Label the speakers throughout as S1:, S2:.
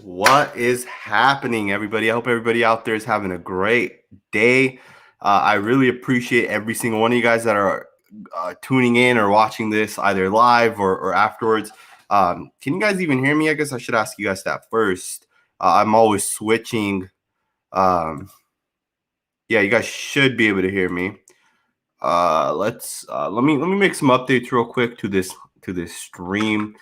S1: What is happening, everybody? I hope everybody out there is having a great day. I really appreciate every single one of you guys that are tuning in or watching this either live or afterwards. Can you guys even hear me? I guess I should ask you guys that first. I'm always switching. Yeah, you guys should be able to hear me. Let me make some updates real quick to this stream.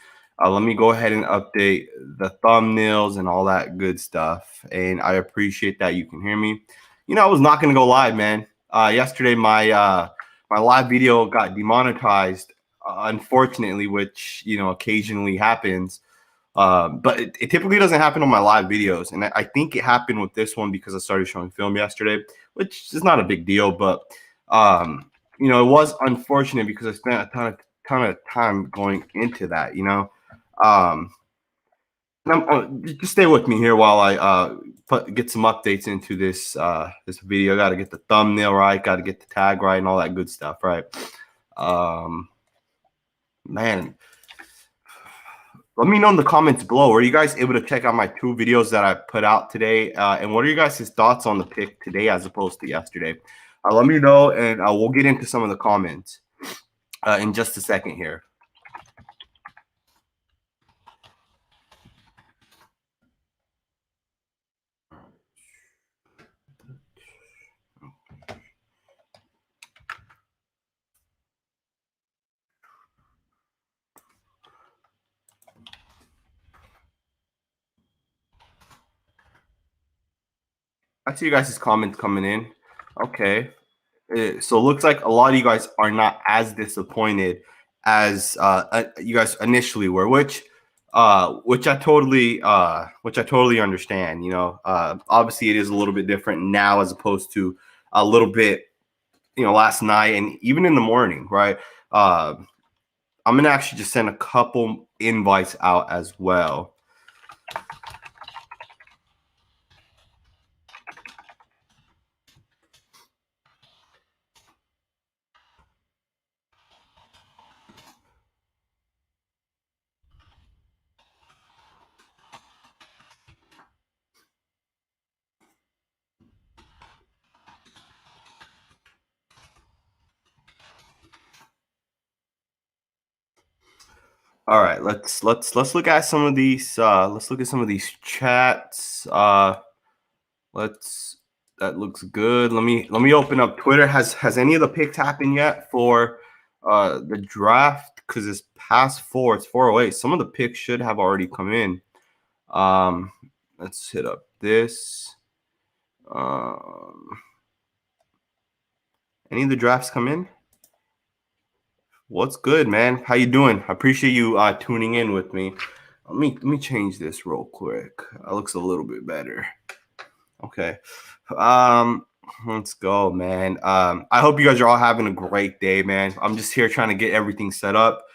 S1: Let me go ahead and update the thumbnails and all that good stuff. And I appreciate that you can hear me. You know, I was not gonna go live, man. Yesterday my live video got demonetized, unfortunately, which occasionally happens. But it typically doesn't happen on my live videos, and I think it happened with this one because I started showing film yesterday, which is not a big deal, but it was unfortunate because I spent a ton of time going into that. Just stay with me here while I get some updates into this this video. Got to get the thumbnail right, got to get the tag right, and all that good stuff, right? Man. Let me know in the comments below. Were you guys able to check out my 2 videos that I put out today? And what are you guys' thoughts on the pick today as opposed to yesterday? Let me know, and we'll get into some of the comments in just a second here. I see you guys' comments coming in. Okay. So it looks like a lot of you guys are not as disappointed as you guys initially were, which I totally understand. Obviously it is a little bit different now as opposed to a little bit, last night and even in the morning, right? I'm gonna actually just send a couple invites out as well. All right, let's look at some of these. Let's look at some of these chats. That looks good. Let me open up Twitter. Has any of the picks happened yet for the draft? Because it's past 4. It's 4:08. Some of the picks should have already come in. Let's hit up this. Any of the drafts come in? What's good, man? How you doing? I appreciate you tuning in with me. Let me change this real quick. That looks a little bit better. Okay. Let's go, man. I hope you guys are all having a great day, man. I'm just here trying to get everything set up.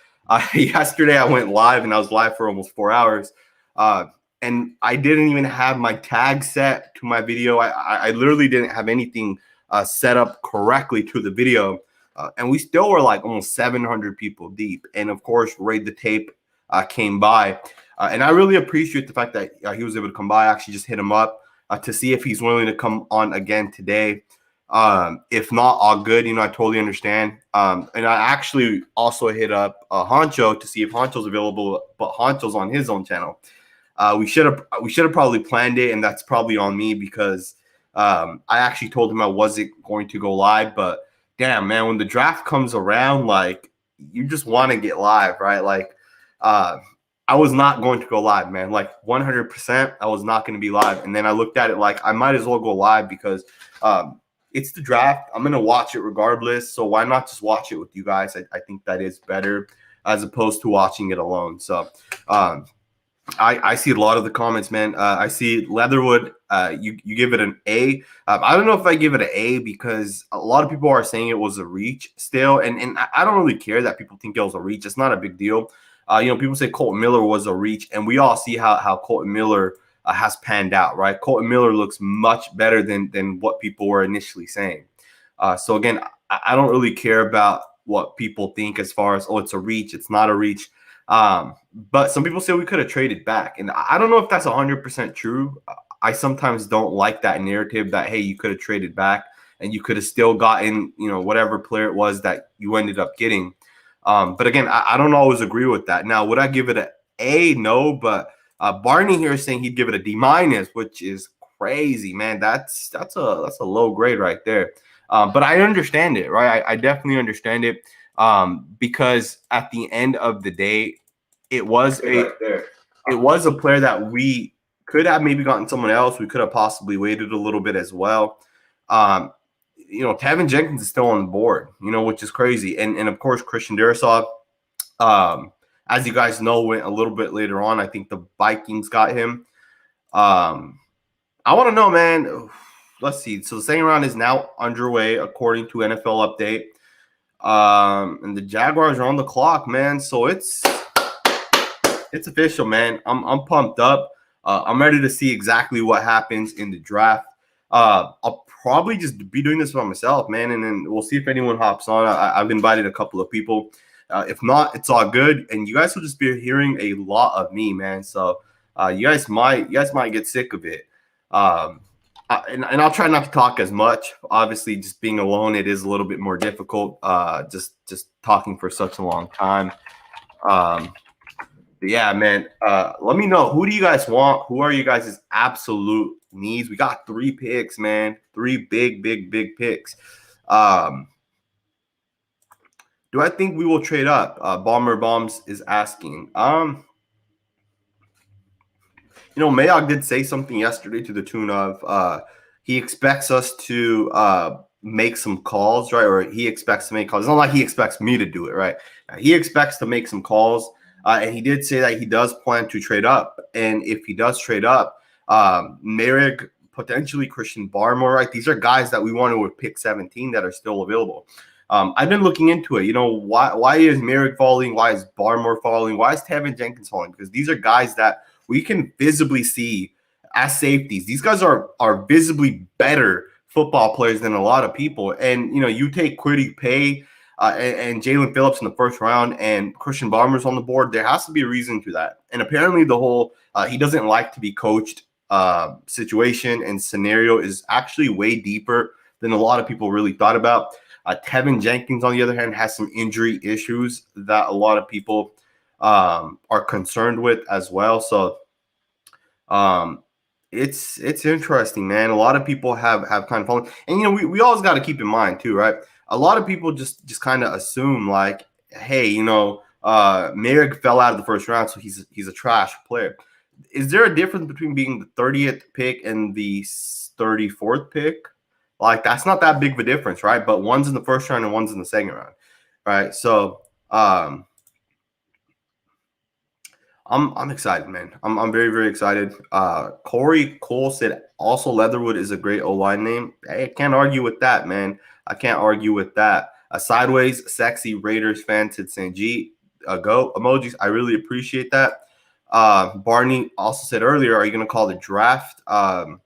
S1: Yesterday I went live and I was live for almost 4 hours. And I didn't even have my tag set to my video. I literally didn't have anything set up correctly to the video. And we still were like almost 700 people deep. And of course, Raid the Tape came by. And I really appreciate the fact that he was able to come by. I actually just hit him up to see if he's willing to come on again today. If not, all good. I totally understand. And I actually also hit up Honcho to see if Honcho's available, but Honcho's on his own channel. We should have probably planned it, and that's probably on me because I actually told him I wasn't going to go live, but damn, man, when the draft comes around, like, you just want to get live, right? Like, I was not going to go live, man. Like 100%, I was not going to be live. And then I looked at it like I might as well go live because it's the draft. I'm going to watch it regardless. So why not just watch it with you guys? I think that is better as opposed to watching it alone. So I see a lot of the comments, man. I see Leatherwood. You give it an A. I don't know if I give it an A because a lot of people are saying it was a reach still, and I don't really care that people think it was a reach. It's not a big deal. People say Colton Miller was a reach, and we all see how Colton Miller has panned out, right? Colton Miller looks much better than what people were initially saying. So again, I don't really care about what people think as far as, oh, it's a reach, it's not a reach. But some people say we could have traded back, and I don't know if that's 100% true. I sometimes don't like that narrative that hey, you could have traded back and you could have still gotten whatever player it was that you ended up getting. But again, I don't always agree with that. Now, would I give it A? No, but Barney here is saying he'd give it a D minus, which is crazy, man. That's a low grade right there. But I understand it, right? I definitely understand it because at the end of the day, it was a player that we could have maybe gotten someone else. We could have possibly waited a little bit as well. Trevon Jenkins is still on the board, which is crazy. And of course, Christian Darrisaw, as you guys know, went a little bit later on. I think the Vikings got him. I want to know, man. Let's see. So the second round is now underway according to NFL Update. And the Jaguars are on the clock, man. So it's official, man. I'm pumped up. I'm ready to see exactly what happens in the draft. I'll probably just be doing this by myself, man, and then we'll see if anyone hops on. I've invited a couple of people. If not, it's all good, and you guys will just be hearing a lot of me, man. So you guys might get sick of it. And I'll try not to talk as much. Obviously, just being alone, it is a little bit more difficult. Just talking for such a long time. Yeah, man. Let me know, who do you guys want? Who are you guys' absolute needs? We got 3 picks, man. 3 big picks. Do I think we will trade up? Bomber Bombs is asking. Moehrig did say something yesterday to the tune of he expects us to make some calls, right? Or he expects to make calls. It's not like he expects me to do it, right? He expects to make some calls. And he did say that he does plan to trade up. And if he does trade up, Moehrig, potentially Christian Barmore, right? These are guys that we wanted with pick 17 that are still available. I've been looking into it. Why is Moehrig falling? Why is Barmore falling? Why is Trevon Jenkins falling? Because these are guys that we can visibly see as safeties. These guys are visibly better football players than a lot of people. And, you take Kwity Paye and Jalen Phillips in the first round and Christian Barmer's on the board, there has to be a reason to that. And apparently the whole he doesn't like to be coached situation and scenario is actually way deeper than a lot of people really thought about. Trevon Jenkins, on the other hand, has some injury issues that a lot of people are concerned with as well. So it's interesting, man. A lot of people have kind of fallen. And, we always got to keep in mind too, right? A lot of people just kind of assume like, hey, Moehrig fell out of the first round, so he's a trash player. Is there a difference between being the 30th pick and the 34th pick? Like, that's not that big of a difference, right? But one's in the first round and one's in the second round, right? So I'm excited, man. I'm very, very excited. Corey Cole said also Leatherwood is a great O-line name. I can't argue with that, man. I can't argue with that. A sideways, sexy Raiders fan said Sanjit. Go emojis. I really appreciate that. Barney also said earlier, are you going to call the draft? I'm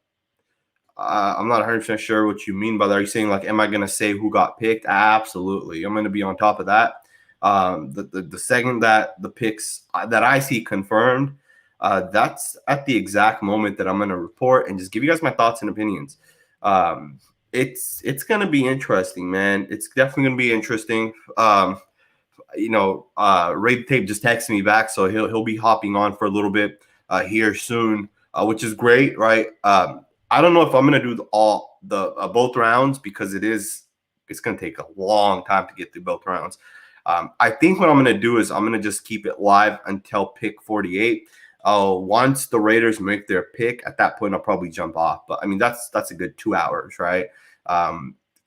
S1: not 100% sure what you mean by that. Are you saying, like, am I going to say who got picked? Absolutely. I'm going to be on top of that. The second that the picks that I see confirmed, that's at the exact moment that I'm going to report and just give you guys my thoughts and opinions. It's going to be interesting, man. It's definitely going to be interesting. Ray Tape just texted me back, so he'll be hopping on for a little bit here soon, which is great, right? I don't know if I'm going to do both rounds because it's going to take a long time to get through both rounds. I think what I'm going to do is I'm going to just keep it live until pick 48. Once the Raiders make their pick, at that point I'll probably jump off. But I mean that's a good 2 hours, right?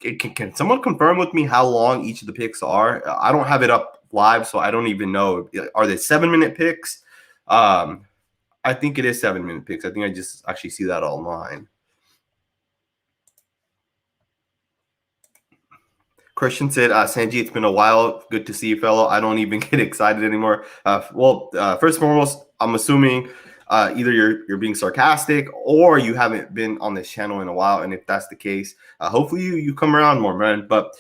S1: Can someone confirm with me how long each of the picks are? I don't have it up live, so I don't even know. Are they 7-minute picks? I think it is 7-minute picks. I think I just actually see that online. Christian said, Sanjit, it's been a while. Good to see you, fellow. I don't even get excited anymore. First and foremost, I'm assuming either you're being sarcastic or you haven't been on this channel in a while. And if that's the case, hopefully you come around more, man. But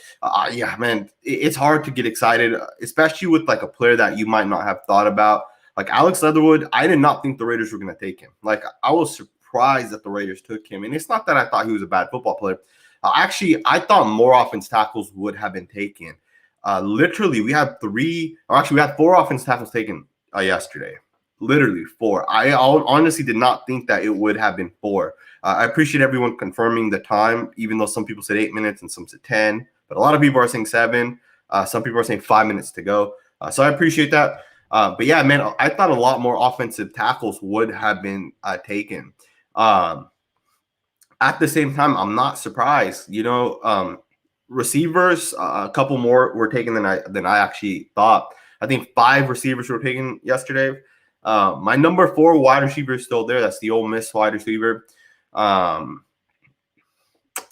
S1: yeah, man, it's hard to get excited, especially with like a player that you might not have thought about. Like Alex Leatherwood, I did not think the Raiders were going to take him. Like I was surprised that the Raiders took him. And it's not that I thought he was a bad football player. Actually, I thought more offense tackles would have been taken. Literally, we had four offense tackles taken yesterday. Literally four. I honestly did not think that it would have been four. I appreciate everyone confirming the time, even though some people said 8 minutes and some said 10. But a lot of people are saying 7. Some people are saying 5 minutes to go. So I appreciate that. But yeah, man, I thought a lot more offensive tackles would have been taken. At the same time, I'm not surprised. Receivers, a couple more were taken than I actually thought. I think 5 receivers were taken yesterday. My number 4 wide receiver is still there. That's the Ole Miss wide receiver. I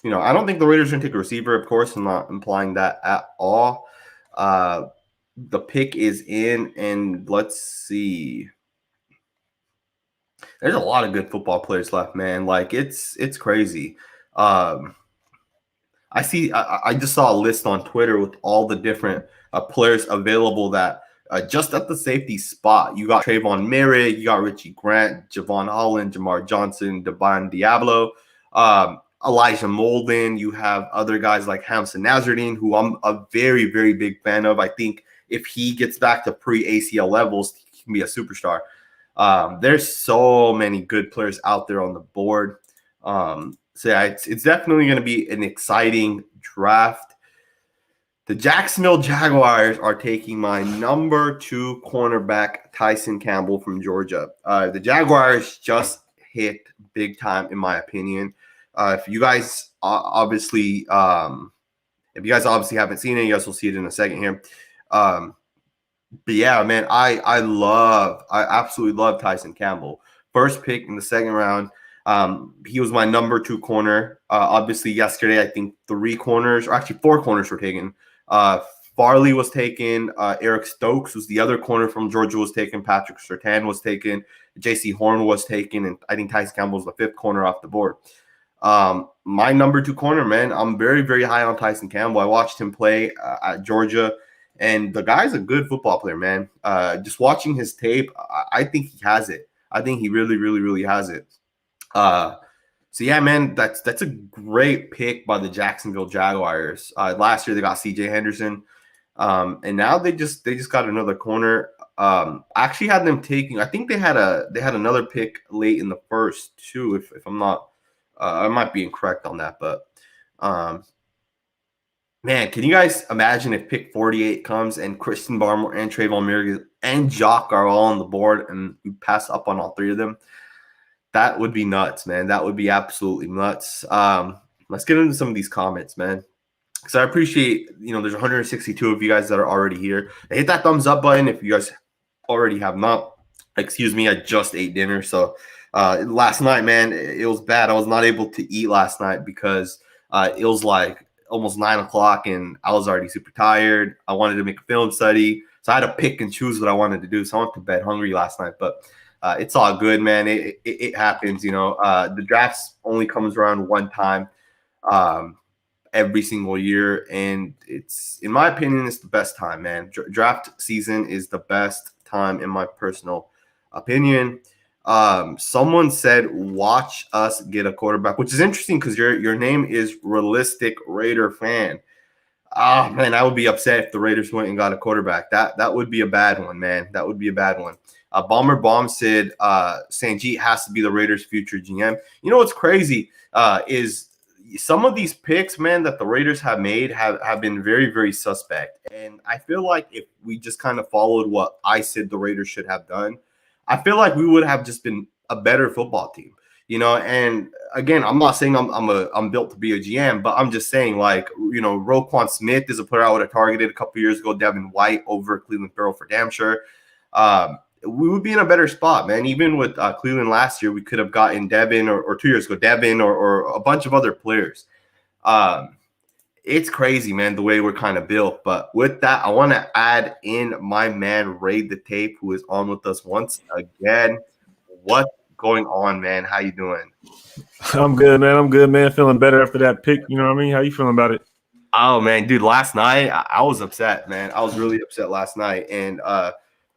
S1: don't think the Raiders are going to take a receiver, of course. I'm not implying that at all. The pick is in, and let's see. There's a lot of good football players left, man. Like it's crazy. I just saw a list on Twitter with all the different players available that just at the safety spot. You got Trevon Moehrig, you got Richie Grant, Javon Holland, Jamar Johnson, Devon Diablo, Elijah Molden. You have other guys like Hamza Nasruddin, who I'm a very, very big fan of. I think if he gets back to pre-ACL levels, he can be a superstar. There's so many good players out there on the board. So yeah, it's definitely going to be an exciting draft. The Jacksonville Jaguars are taking my number 2 cornerback, Tyson Campbell from Georgia. The Jaguars just hit big time, in my opinion. If you guys obviously haven't seen it, you guys will see it in a second here. But yeah, man, I absolutely love Tyson Campbell. First pick in the second round. He was my number 2 corner. Obviously, yesterday, I think 4 corners were taken. Farley was taken. Eric Stokes was the other corner from Georgia was taken. Patrick Surtain was taken. J.C. Horn was taken. And I think Tyson Campbell was the 5th corner off the board. My number 2 corner, man, I'm very, very high on Tyson Campbell. I watched him play at Georgia. And the guy's a good football player, man. Just watching his tape, I think he has it. I think he really, really, really has it. So yeah, man, that's a great pick by the Jacksonville Jaguars. Last year they got C.J. Henderson, and now they just got another corner. I actually had them taking. I think they had another pick late in the first too. If I'm not, I might be incorrect on that, but man, can you guys imagine if pick 48 comes and Christian Barmore and Trevon Moehrig and Jock are all on the board and we pass up on all 3 of them? That would be nuts, man. That would be absolutely nuts. Let's get into some of these comments, man. Because I appreciate, there's 162 of you guys that are already here. Hit that thumbs up button if you guys already have not. Excuse me, I just ate dinner. So last night, man, it was bad. I was not able to eat last night because it was like almost 9 o'clock and I was already super tired. I wanted to make a film study. So I had to pick and choose what I wanted to do. So I went to bed hungry last night. But it's all good, man. It happens, The drafts only comes around one time every single year. And it's, in my opinion, it's the best time, man. Draft season is the best time, in my personal opinion. Someone said, watch us get a quarterback, which is interesting because your name is Realistic Raider Fan. Oh, man, I would be upset if the Raiders went and got a quarterback. That would be a bad one, man. That would be a bad one. Bomber Bomb said Sanjit has to be the Raiders' future GM. You know what's crazy is some of these picks, man, that the Raiders have made have been very, very suspect. And I feel like if we just kind of followed what I said the Raiders should have done, I feel like we would have just been a better football team. And again, I'm not saying I'm built to be a GM, but I'm just saying, like, Roquan Smith is a player I would have targeted a couple years ago. Devin White over Cleveland Farrell for damn sure. We would be in a better spot, man. Even with Cleveland last year, we could have gotten Devin or 2 years ago, Devin or a bunch of other players. It's crazy, man, the way we're kind of built. But with that, I want to add in my man, Raid the Tape, who is on with us once again. What's going on, man? How you doing?
S2: I'm good, man. I'm good, man. Feeling better after that pick. You know what I mean? How you feeling about it?
S1: Oh man, dude, last night I was upset, man. I was really upset last night. And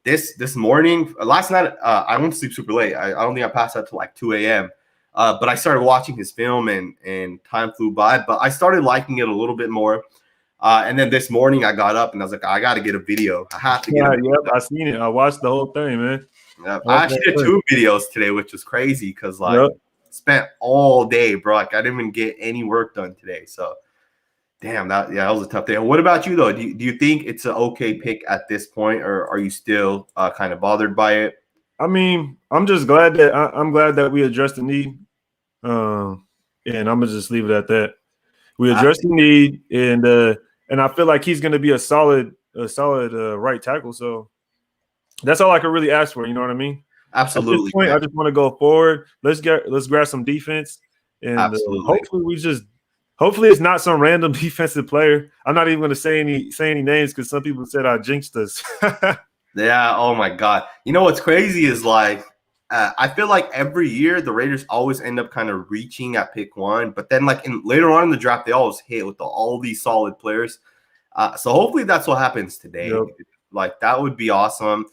S1: this morning, last night, I went to sleep super late. I don't think I passed out till like 2 a.m. But I started watching his film and time flew by. But I started liking it a little bit more. And then this morning I got up and I was like, I gotta get a video. I have to get a video.
S2: Yep, I seen it. I watched the whole thing, man.
S1: I actually did 2 videos today, which was crazy because
S2: Yep.
S1: spent all day, bro. Like I didn't even get any work done today. So damn, that was a tough day. What about you though? Do you think it's an okay pick at this point, or are you still kind of bothered by it?
S2: I mean, I'm just glad that I'm glad that we addressed the need, and I'm gonna just leave it at that. We addressed the need, and I feel like he's gonna be a solid right tackle. So that's all I could really ask for. You know what I mean?
S1: Absolutely.
S2: At this point, I just want to go forward. Let's grab some defense, and hopefully it's not some random defensive player. I'm not even going to say any names because some people said I jinxed us.
S1: Yeah. Oh my God. You know what's crazy is I feel like every year the Raiders always end up kind of reaching at pick 1, but then later on in the draft they always hit with all these solid players. So hopefully that's what happens today.
S2: Yep.
S1: Like that would be awesome.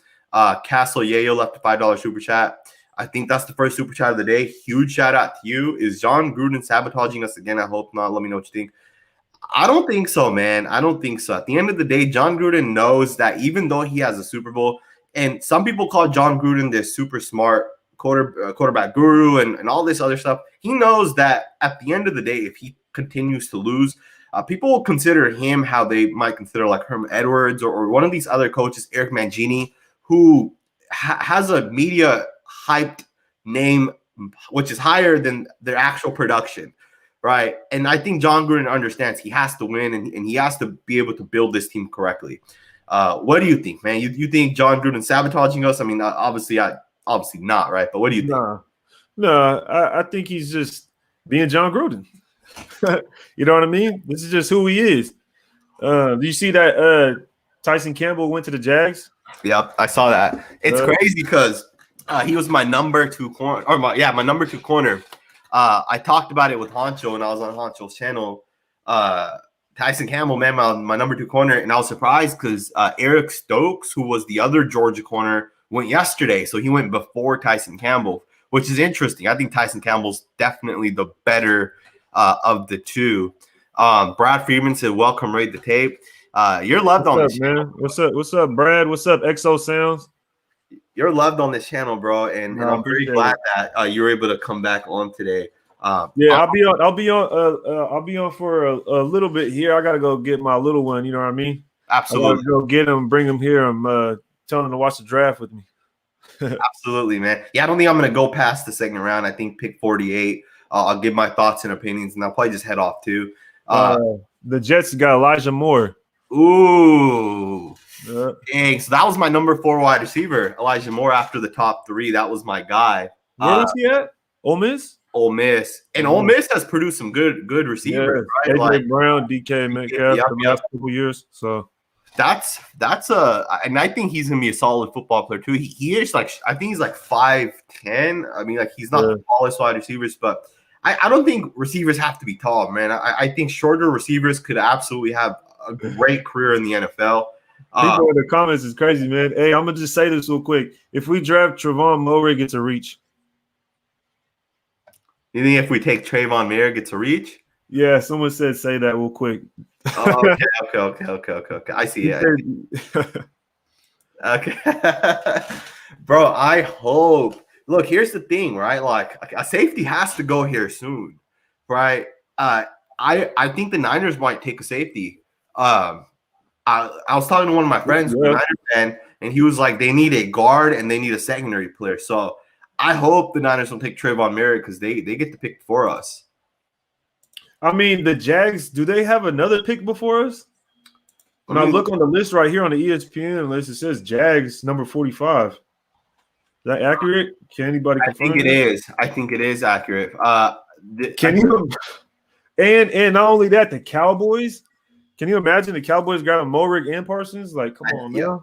S1: Castle Yayo left a $5 super chat. I think that's the first super chat of the day. Huge shout out to you. Is John Gruden sabotaging us again? I hope not. Let me know what you think. I don't think so, man. I don't think so. At the end of the day, John Gruden knows that even though he has a Super Bowl, and some people call John Gruden this super smart quarterback guru and all this other stuff, he knows that at the end of the day, if he continues to lose, people will consider him how they might consider like Herm Edwards or one of these other coaches, Eric Mangini, who has a media hyped name, which is higher than their actual production, right? And I think John Gruden understands he has to win and he has to be able to build this team correctly. What do you think, man? You think John Gruden sabotaging us? I mean, obviously not, right? But what do you think?
S2: No, I think he's just being John Gruden. You know what I mean? This is just who he is. Do you see that Tyson Campbell went to the Jags?
S1: Yep, I saw that. It's crazy because he was my number 2 corner, or my number 2 corner. I talked about it with Honcho when I was on Honcho's channel. Tyson Campbell, man, my number 2 corner, and I was surprised because Eric Stokes, who was the other Georgia corner, went yesterday, so he went before Tyson Campbell, which is interesting. I think Tyson Campbell's definitely the better of the two. Brad Freeman said, "Welcome, Raid the Tape." You're loved on this
S2: channel. What's up, Brad? What's up, Exo Sounds?
S1: You're loved on this channel, bro, and I'm very glad that you were able to come back on today.
S2: Yeah, I'll be on for a little bit here. I gotta go get my little one. You know what I mean?
S1: Absolutely.
S2: I gotta go get him, bring him here. I'm telling him to watch the draft with me.
S1: Absolutely, man. Yeah, I don't think I'm gonna go past the second round. I think pick 48. I'll give my thoughts and opinions, and I'll probably just head off too.
S2: The Jets got Elijah Moore.
S1: Ooh. Dang. So that was my number 4 wide receiver, Elijah Moore, after the top 3. That was my guy.
S2: Where was he at? Ole Miss?
S1: Ole Miss. And Ole Miss has produced some good receivers, right?
S2: AJ Brown, DK Metcalf for the last couple years. So
S1: that's and I think he's gonna be a solid football player too. He is I think he's 5'10". I mean, he's not the tallest wide receivers, but I don't think receivers have to be tall, man. I think shorter receivers could absolutely have a great career in the NFL.
S2: People in the comments is crazy, man. Hey, I'm gonna just say this real quick. If we draft Trevon, Moehrig gets a reach.
S1: You think if we take Trevon, Moehrig gets a reach?
S2: Yeah, someone said say that real quick.
S1: Okay. I see it. Okay. Bro, I hope. Look, here's the thing, right? A safety has to go here soon, right? I think the Niners might take a safety. I was talking to one of my friends who's a Niners fan, and he was like, they need a guard and they need a secondary player. So I hope the Niners don't take Trevon Moehrig because they get the pick for us.
S2: I mean, the Jags, do they have another pick before us? When I look on the list right here on the ESPN list, it says Jags number 45. Is that accurate? Can anybody confirm?
S1: I think it is accurate.
S2: Can you? And not only that, the Cowboys. Can you imagine the Cowboys grabbing Moehrig and Parsons? Come on, man.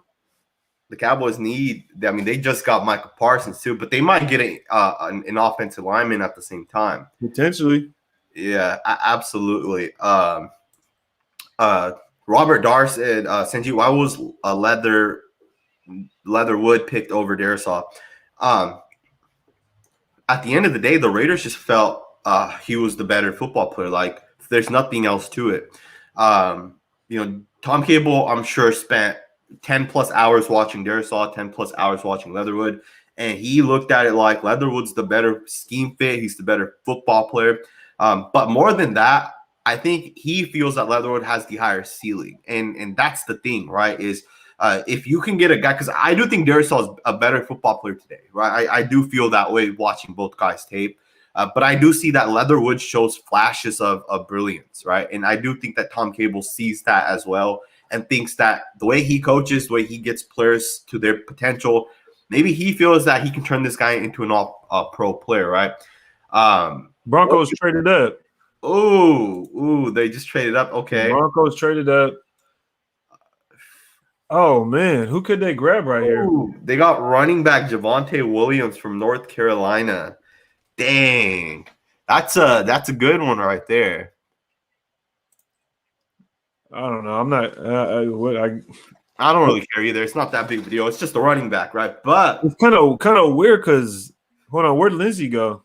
S1: the Cowboys need. I mean, they just got Michael Parsons too, but they might get an offensive lineman at the same time.
S2: Potentially.
S1: Yeah, absolutely. Robert Dar said, Sanjit, why was Leatherwood picked over Darisaw? At the end of the day, the Raiders just felt he was the better football player. Like, there's nothing else to it. Tom Cable, I'm sure, spent 10 plus hours watching Darisaw, 10 plus hours watching Leatherwood, and he looked at it like Leatherwood's the better scheme fit. He's the better football player. But more than that, I think he feels that Leatherwood has the higher ceiling. And that's the thing, right, is if you can get a guy, because I do think Darisaw is a better football player today, right? I do feel that way watching both guys' tape. But I do see that Leatherwood shows flashes of brilliance, right? And I do think that Tom Cable sees that as well and thinks that the way he coaches, the way he gets players to their potential, maybe he feels that he can turn this guy into an all-pro player, right?
S2: Broncos traded up.
S1: Ooh, they just traded up. Okay.
S2: Broncos traded up. Oh, man. Who could they grab right here?
S1: They got running back Javonte Williams from North Carolina. Dang. That's a good one right there.
S2: I don't know. I'm not
S1: I don't really care either. It's not that big of a deal. It's just a running back, right? But
S2: it's kind of weird because hold on, where'd Lindsey go?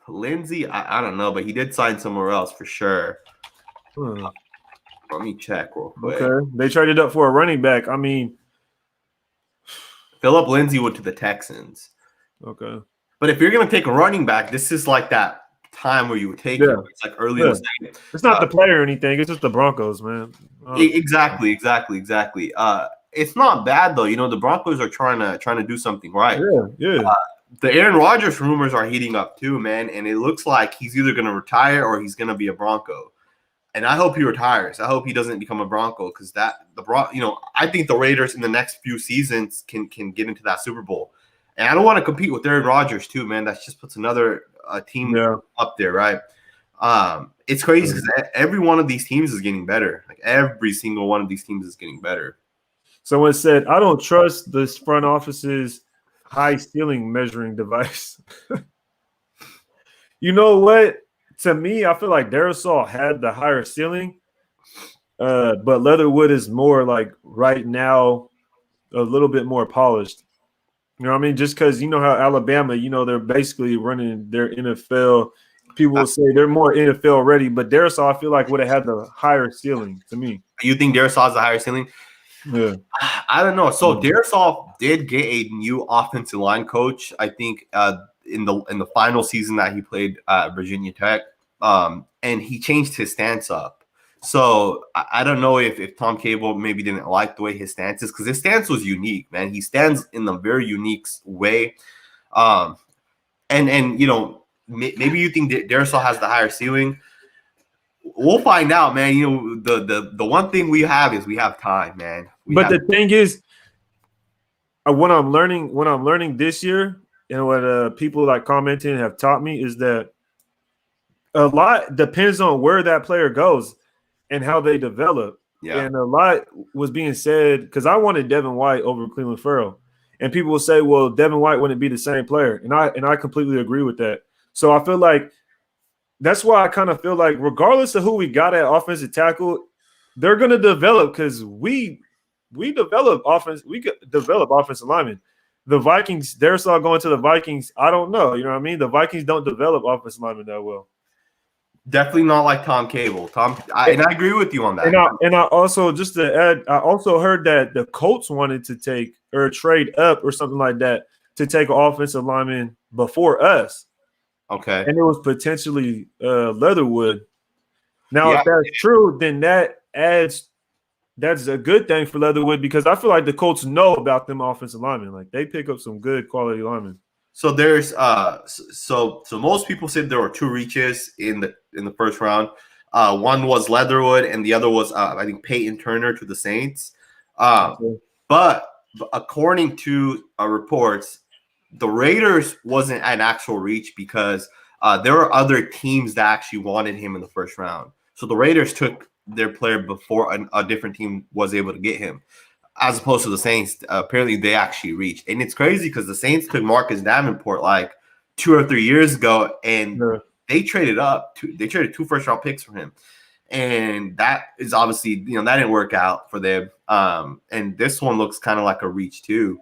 S1: Lindsey, I don't know, but he did sign somewhere else for sure. Let me check real quick.
S2: Okay. They traded up for a running back. I mean,
S1: Philip Lindsay went to the Texans.
S2: Okay.
S1: But if you're going to take a running back, this is like that time where you would take him. It's like early in the second.
S2: It's not the player or anything. It's just the Broncos, man.
S1: Exactly. It's not bad, though. The Broncos are trying to do something right.
S2: Yeah.
S1: The Aaron Rodgers rumors are heating up too, man. And it looks like he's either going to retire or he's going to be a Bronco. And I hope he retires. I hope he doesn't become a Bronco because I think the Raiders in the next few seasons can get into that Super Bowl. And I don't want to compete with Aaron Rodgers too, man. That just puts another team up there, right? It's crazy because every one of these teams is getting better. Like every single one of these teams is getting better.
S2: Someone said, I don't trust this front office's high ceiling measuring device. You know what? To me, I feel like Darisaw had the higher ceiling, but Leatherwood is more like right now a little bit more polished. You know what I mean? Just because you know how Alabama, they're basically running their NFL. People will say they're more NFL ready, but Darisaw, I feel like would have had the higher ceiling to me.
S1: You think Darisaw has the higher ceiling?
S2: Yeah.
S1: I don't know. So Darisaw did get a new offensive line coach, I think, in the final season that he played at Virginia Tech. And he changed his stance up. So I don't know if Tom Cable maybe didn't like the way his stance is because his stance was unique, man. He stands in a very unique way. And maybe you think Darisaw has the higher ceiling. We'll find out, man. The one thing we have is we have time, man.
S2: The thing is, what I'm learning this year, and what people like commenting have taught me is that a lot depends on where that player goes and how they develop.
S1: Yeah.
S2: And a lot was being said because I wanted Devin White over Cleveland Farrell. And people will say, well, Devin White wouldn't be the same player. And I completely agree with that. So I feel like that's why I kind of feel like regardless of who we got at offensive tackle, they're going to develop because we develop offensive linemen. The Vikings, Darisaw going to the Vikings, I don't know. You know what I mean? The Vikings don't develop offensive linemen that well.
S1: Definitely not like Tom Cable. And I agree with you on that.
S2: And I also, just to add, I also heard that the Colts wanted to take or trade up or something like that to take an offensive lineman before us.
S1: Okay.
S2: And it was potentially Leatherwood. Now, if that's true, then that's a good thing for Leatherwood because I feel like the Colts know about them offensive linemen. Like they pick up some good quality linemen.
S1: So there's so most people said there were two reaches in the first round. One was Leatherwood and the other was I think Peyton Turner to the Saints. But according to reports, the Raiders wasn't an actual reach because there were other teams that actually wanted him in the first round. So the Raiders took their player before a different team was able to get him. as opposed to the Saints. Apparently, they actually reached, and it's crazy because the Saints took Marcus Davenport like 2 or 3 years ago, and they traded up. They traded 2 first-round picks for him, and that is obviously that didn't work out for them. And this one looks kind of like a reach too,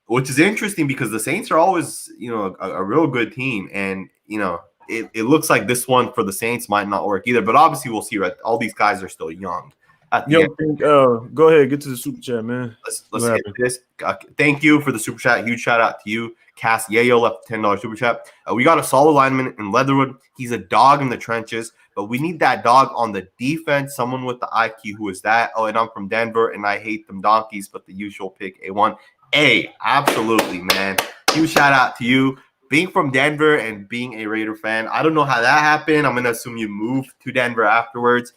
S1: which is interesting because the Saints are always a real good team, and it looks like this one for the Saints might not work either. But obviously, we'll see. Right, all these guys are still young.
S2: Go ahead, get to the super chat, man.
S1: Let's hit this. Thank you for the super chat. Huge shout out to you. Cass Yayo left $10 super chat. We got a solid lineman in Leatherwood. He's a dog in the trenches, but we need that dog on the defense. Someone with the IQ. Who is that? Oh, and I'm from Denver, and I hate them donkeys, but the usual pick A1. Absolutely, man. Huge shout out to you. Being from Denver and being a Raider fan, I don't know how that happened. I'm gonna assume you moved to Denver afterwards.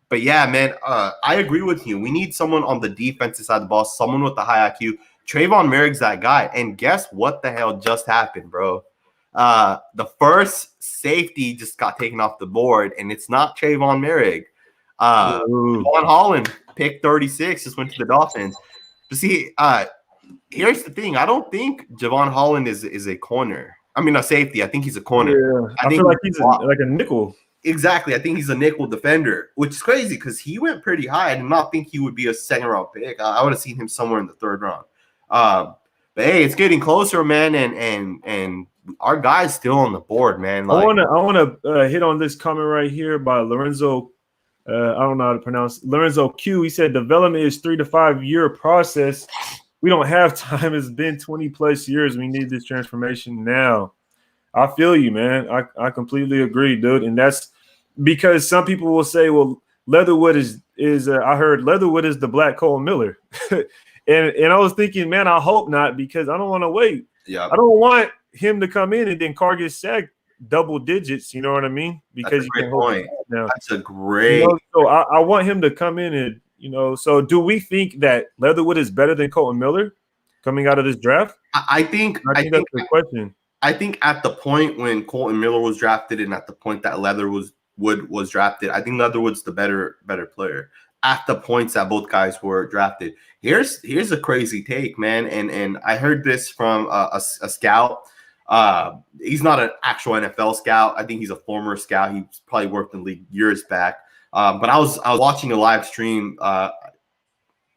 S1: But yeah, man, I agree with you. We need someone on the defensive side of the ball, someone with the high IQ. Trevon Moehrig's that guy. And guess what the hell just happened, bro? The first safety just got taken off the board, and it's not Trevon Moehrig. Javon Holland, pick 36, just went to the Dolphins. But see, here's the thing. I don't think Javon Holland is a corner. I mean, a safety. I think he's a corner.
S2: Yeah, I feel like he's like a nickel.
S1: Exactly. I think he's a nickel defender, which is crazy because he went pretty high. I did not think he would be a second-round pick. I would have seen him somewhere in the 3rd round. But hey, it's getting closer, man, and our guy's still on the board, man.
S2: I wanna hit on this comment right here by Lorenzo. I don't know how to pronounce Lorenzo Q. He said development is 3 to 5 year process. We don't have time. It's been 20 plus years. We need this transformation now. I feel you, man. I completely agree, dude. And that's because some people will say, well, Leatherwood is I heard Leatherwood is the Black Cole Miller. and I was thinking, man, I hope not, because I don't want to wait.
S1: Yeah.
S2: I don't want him to come in and then Carr gets sacked double digits. You know what I mean? Because
S1: that's a great point. That's a great.
S2: So I want him to come in and So do we think that Leatherwood is better than Colton Miller coming out of this draft?
S1: I think
S2: that's the question.
S1: I think at the point when Colton Miller was drafted and at the point that Leatherwood was drafted, I think Leatherwood's the better player at the points that both guys were drafted. Here's a crazy take, man, and I heard this from a scout. He's not an actual NFL scout. I think he's a former scout. He's probably worked in the league years back. But I was watching a live stream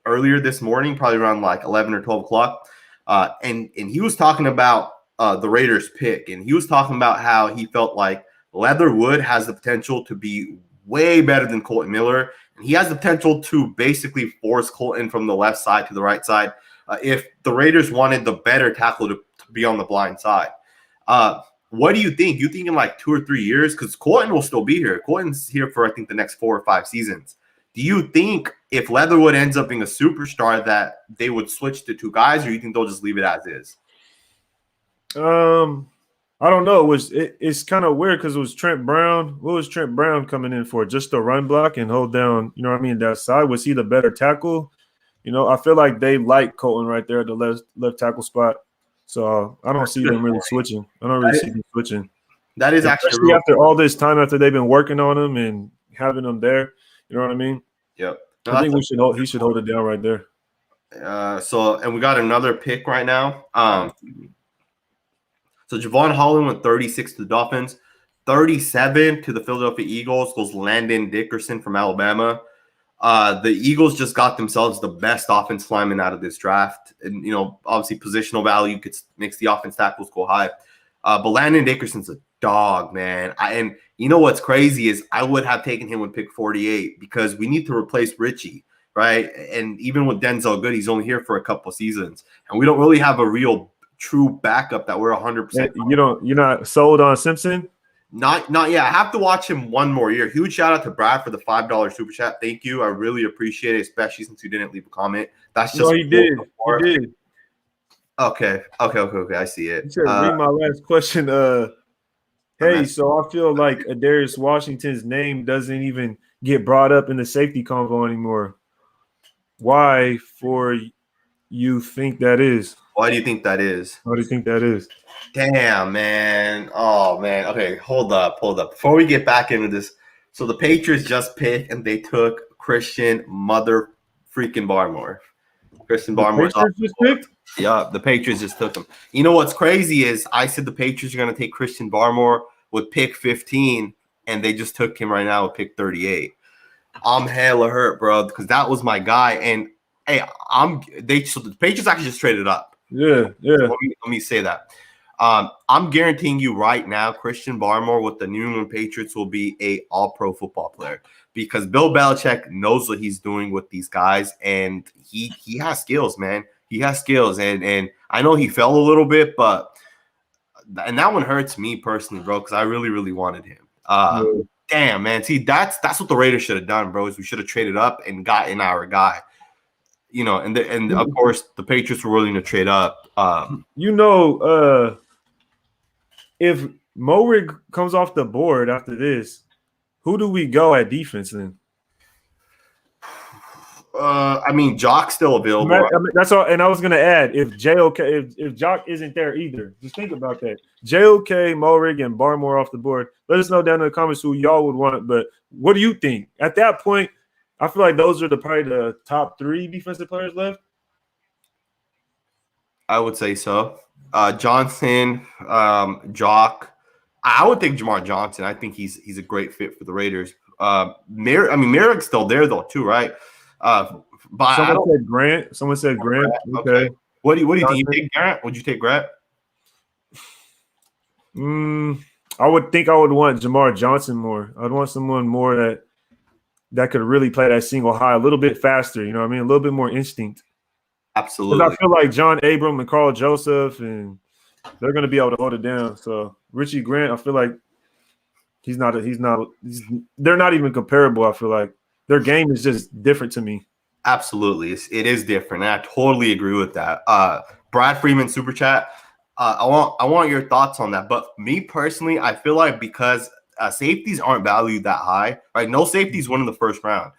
S1: earlier this morning, probably around like 11 or 12 o'clock, and he was talking about the Raiders pick, and he was talking about how he felt like Leatherwood has the potential to be way better than Colton Miller, and he has the potential to basically force Colton from the left side to the right side if the Raiders wanted the better tackle to be on the blind side. What do you think? You think in like 2 or 3 years? Because Colton will still be here. Colton's here for, I think, the next 4 or 5 seasons. Do you think if Leatherwood ends up being a superstar that they would switch to 2 guys, or you think they'll just leave it as is?
S2: I don't know. It's kind of weird because it was Trent Brown. What was Trent Brown coming in for? Just to run block and hold down, you know what I mean, that side? Was he the better tackle? I feel like they like Colton right there at the left tackle spot. So I don't see them really switching. I don't really see them switching.
S1: That is
S2: especially after all this time, after they've been working on him and having them there. You know what I mean?
S1: Yep.
S2: No, I think he should hold it down right there.
S1: And we got another pick right now. So Javon Holland went 36 to the Dolphins, 37 to the Philadelphia Eagles goes Landon Dickerson from Alabama. The Eagles just got themselves the best offense lineman out of this draft. And, obviously positional value makes the offense tackles go high. But Landon Dickerson's a dog, man. And you know what's crazy is I would have taken him with pick 48 because we need to replace Richie, right? And even with Denzel Good, he's only here for a couple seasons. And we don't really have a real true backup that we're 100%.
S2: You're not sold on Simpson?
S1: Not yet. I have to watch him one more year. Huge shout out to Brad for the $5 super chat. Thank you. I really appreciate it, especially since you didn't leave a comment. That's just
S2: he did. He did.
S1: Okay. I see it.
S2: You said read my last question. Hey, so I feel like Adarius Washington's name doesn't even get brought up in the safety convo anymore. Why for you think that is?
S1: Why do you think that is?
S2: Why do you think that is?
S1: Damn, man. Oh, man. Okay, hold up. Before we get back into this, so the Patriots just picked and they took Christian freaking Barmore. Christian
S2: The
S1: Barmore's off
S2: Patriots
S1: the
S2: just
S1: board.
S2: picked?
S1: Yeah, the Patriots just took him. You know what's crazy is I said the Patriots are going to take Christian Barmore with pick 15, and they just took him right now with pick 38. I'm hella hurt, bro, because that was my guy. And hey, so the Patriots actually just traded up.
S2: Yeah.
S1: So let me say that. I'm guaranteeing you right now, Christian Barmore with the New England Patriots will be a all-pro football player because Bill Belichick knows what he's doing with these guys, and he has skills, man. He has skills, and I know he fell a little bit, but and that one hurts me personally, bro, because I really, really wanted him. Damn, man. See, that's what the Raiders should have done, bro. Is we should have traded up and gotten our guy. You know, and of course the Patriots were willing to trade up.
S2: If Moehrig comes off the board after this, who do we go at defense then?
S1: I mean, Jock's still available.
S2: I mean, that's all. And I was gonna add, if Jock isn't there either, just think about that. JOK, Moehrig, and Barmore off the board. Let us know down in the comments who y'all would want. But what do you think? At that point, I feel like those are probably the top 3 defensive players left.
S1: I would say so. Johnson, Jock. I would think Jamar Johnson. I think he's a great fit for the Raiders. Moehrig's still there though too, right? But
S2: Someone said Grant. Someone said Grant. Okay.
S1: What do you think? You take Grant? Would you take Grant?
S2: I would think I would want Jamar Johnson more. I'd want someone more that could really play that single high a little bit faster. You know what I mean? A little bit more instinct.
S1: Absolutely.
S2: I feel like John Abram and Carl Joseph, and they're going to be able to hold it down. So Richie Grant, I feel like they're not even comparable. I feel like their game is just different to me.
S1: Absolutely. It is different. And I totally agree with that. Brad Freeman super chat. I want your thoughts on that. But me personally, I feel like because safeties aren't valued that high, right? No safeties win in the first round.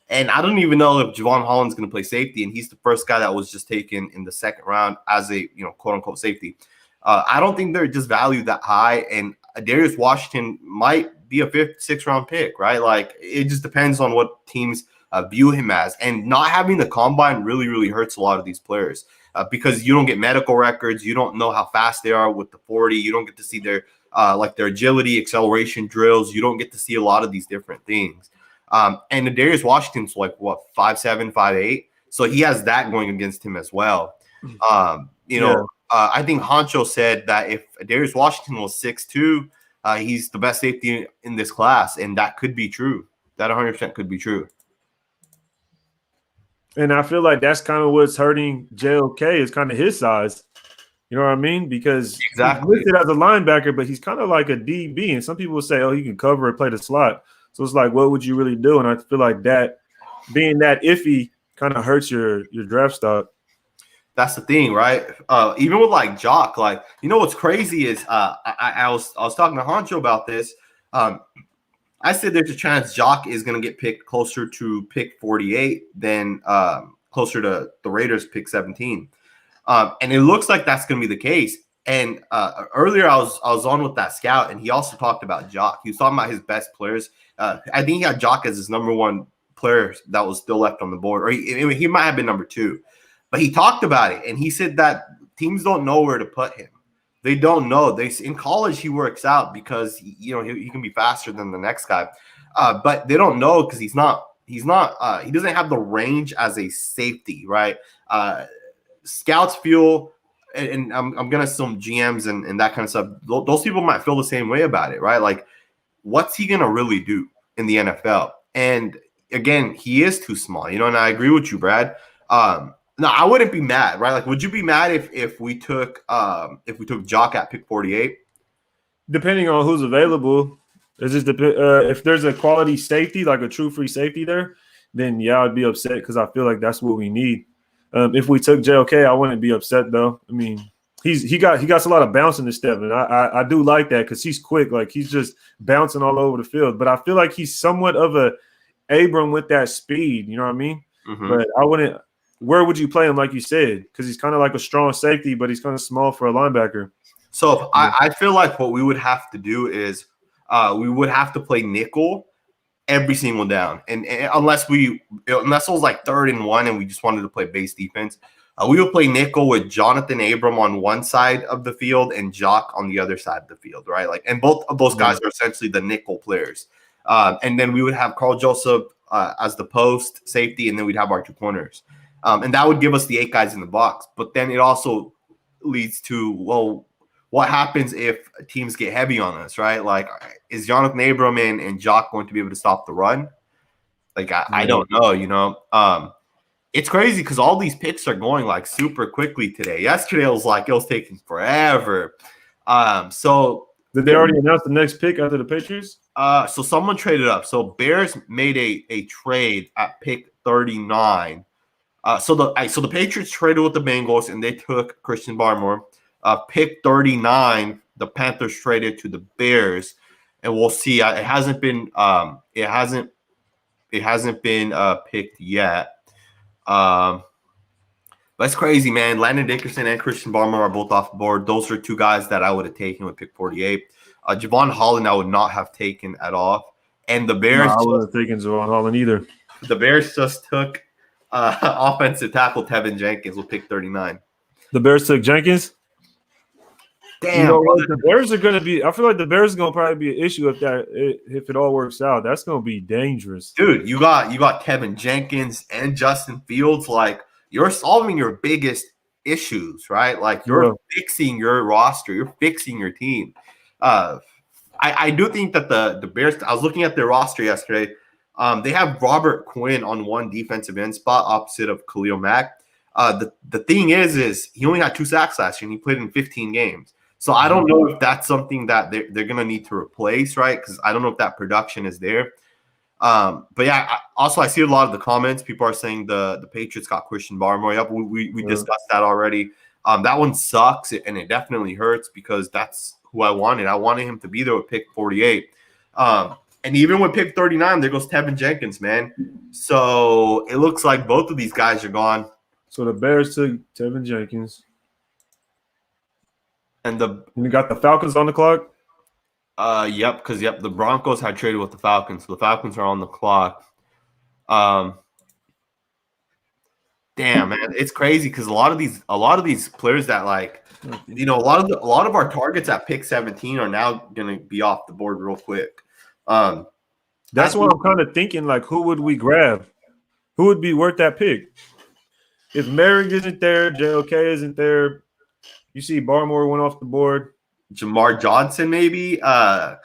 S1: And I don't even know if Javon Holland's going to play safety, and he's the first guy that was just taken in the second round as a quote unquote safety. I don't think they're just valued that high, and Darius Washington might be a 5th, 6th round pick, right? Like it just depends on what teams view him as, and not having the combine really, really hurts a lot of these players because you don't get medical records, you don't know how fast they are with the 40, you don't get to see their agility, acceleration drills, you don't get to see a lot of these different things. And Darius Washington's like what 5'7", 5'8", so he has that going against him as well. I think Honcho said that if Darius Washington was 6'2", he's the best safety in this class, and that could be true. That 100% could be true.
S2: And I feel like that's kind of what's hurting JOK is kind of his size. You know what I mean? Because he's listed as a linebacker, but he's kind of like a DB. And some people will say, oh, he can cover and play the slot. So it's like, what would you really do? And I feel like that being that iffy kind of hurts your draft stock.
S1: That's the thing, right? Even with like Jock, like what's crazy is I was talking to Honcho about this. I said there's a chance Jock is going to get picked closer to pick 48 than closer to the Raiders pick 17, and it looks like that's going to be the case. And earlier I was on with that scout, and he also talked about Jock. He was talking about his best players. I think he had Jock as his number 1 player that was still left on the board, or he might have been number 2. But he talked about it, and he said that teams don't know where to put him. They don't know. In college he works out because he can be faster than the next guy, but they don't know because he doesn't have the range as a safety, right? Scouts feel, and I'm gonna assume GMs and that kind of stuff. Those people might feel the same way about it, right? Like, what's he gonna really do in the NFL? And again, he is too small, and I agree with you, Brad. No, I wouldn't be mad, right? Like, would you be mad if we took Jock at pick 48?
S2: Depending on who's available, if there's a quality safety, like a true free safety there, then yeah, I'd be upset because I feel like that's what we need. If we took JOK, I wouldn't be upset though. I mean, he got a lot of bounce in his step, and I do like that because he's quick, like he's just bouncing all over the field. But I feel like he's somewhat of a Abram with that speed. You know what I mean? Mm-hmm. But I wouldn't. Where would you play him, like you said? Because he's kind of like a strong safety, but he's kind of small for a linebacker.
S1: So I feel like what we would have to do is we would have to play nickel every single down. And unless it was like 3rd and 1 and we just wanted to play base defense, we would play nickel with Jonathan Abram on one side of the field and Jock on the other side of the field, right? Like, and both of those guys are essentially the nickel players. And then we would have Carl Joseph as the post safety, and then we'd have our 2 corners. And that would give us the 8 guys in the box. But then it also leads to, well, what happens if teams get heavy on us, right? Like, is Jonathan Abram and Jock going to be able to stop the run? Like, I don't know, you know. It's crazy because all these picks are going like super quickly today. Yesterday it was taking forever. So
S2: did they already announce the next pick after the Patriots?
S1: So someone traded up. So Bears made a trade at pick 39. So the Patriots traded with the Bengals and they took Christian Barmore. Pick 39, the Panthers traded to the Bears, and we'll see. It hasn't been picked yet. That's crazy, man. Landon Dickerson and Christian Barmore are both off the board. Those are 2 guys that I would have taken with pick 48. Javon Holland I would not have taken at all. And the Bears,
S2: I wouldn't have taken Javon Holland either.
S1: The Bears just took offensive tackle Tevin Jenkins with pick 39.
S2: The Bears took Jenkins?
S1: Damn,
S2: you know what? The Bears are going to be – I feel like the Bears are going to probably be an issue if it all works out. That's going to be dangerous.
S1: Dude, you got Tevin Jenkins and Justin Fields. Like, you're solving your biggest issues, right? Like, you're fixing your roster. You're fixing your team. I do think that the Bears – I was looking at their roster yesterday. They have Robert Quinn on one defensive end spot opposite of Khalil Mack. The thing is he only had 2 sacks last year and he played in 15 games. So I don't know if that's something that they're going to need to replace, right? Because I don't know if that production is there. But yeah, I see a lot of the comments. People are saying the Patriots got Christian Barmore. Yep, we discussed that already. That one sucks, and it definitely hurts because that's who I wanted. I wanted him to be there with pick 48. And even with pick 39, there goes Tevin Jenkins, man. So it looks like both of these guys are gone.
S2: So the Bears took Tevin Jenkins.
S1: And
S2: you got the Falcons on the clock?
S1: Yep, because the Broncos had traded with the Falcons, so the Falcons are on the clock. Damn, man, it's crazy because a lot of these players that a lot of our targets at pick 17 are now gonna be off the board real quick.
S2: That's what I'm kind of thinking. Like, who would we grab? Who would be worth that pick? If Moehrig isn't there, JOK isn't there. You see Barmore went off the board.
S1: Jamar Johnson, maybe. I